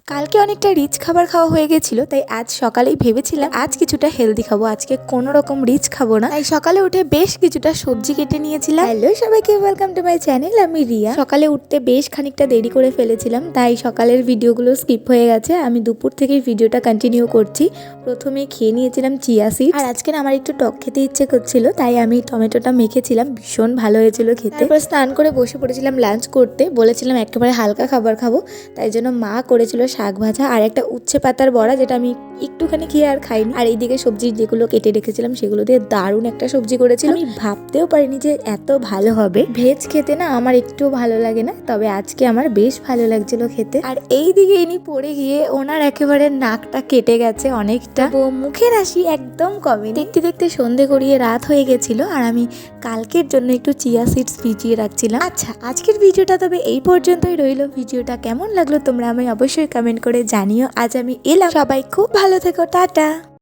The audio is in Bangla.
কালকে অনেকটা রিচ খাবার খাওয়া হয়ে গেছিল, তাই আজ সকালেই ভেবেছিলাম আজ কিছুটা হেলদি খাবো, আজকে কোনো রকম রিচ খাবো না। তাই সকালে উঠে বেশ কিছুটা সবজি কেটে নিয়েছিলাম। হ্যালো সবাইকে, ওয়েলকাম টু মাই চ্যানেল, আমি রিয়া। সকালে উঠতে বেশ খানিকটা দেরি করে ফেলেছিলাম, তাই সকালের ভিডিওগুলো স্কিপ হয়ে গেছে। আমি দুপুর থেকেই ভিডিওটা কন্টিনিউ করছি। প্রথমে খেয়ে নিয়েছিলাম চিয়া সিড, আর আজকে আমার একটু টক খেতে ইচ্ছে করছিল, তাই আমি টমেটোটা মেখেছিলাম, ভীষণ ভালো হয়েছিল খেতে। তারপর স্নান করে বসে পড়েছিলাম লাঞ্চ করতে। বলেছিলাম একেবারে হালকা খাবার খাবো, তাই জন্য মা করেছিল শাক ভাজা আর একটা উচ্ছে পাতার বড়া, যেটা আমি একটুখানি খেয়ে আর খাইনি। আর এইদিকে সবজি যেগুলো কেটে রেখেছিলাম সেগুলো দিয়ে দারুণ একটা সবজি করেছিল। আমি ভাবতেও পারিনি যে এত ভালো হবে। ভেজ খেতে না আমার একটু ভালো লাগে না, তবে আজকে আমার বেশ ভালো লাগছিল খেতে। আর এইদিকে ইনি পড়ে গিয়ে ওনার একেবারে নাকটা কেটে গেছে অনেকটা, ও মুখের হাসি একদম কমে। দেখতে দেখতে সন্ধে গড়িয়ে রাত হয়ে গেছিল, আর আমি কালকের জন্য একটু চিয়া সিডস ভিজিয়ে রাখছিলাম। আচ্ছা, আজকের ভিডিওটা তবে এই পর্যন্তই রইল। ভিডিওটা কেমন লাগলো তোমরা আমি অবশ্যই কমেন্ট করে জানিও। আজ আমি এলাম, সবাই খুব ভালো থেকো, টাটা।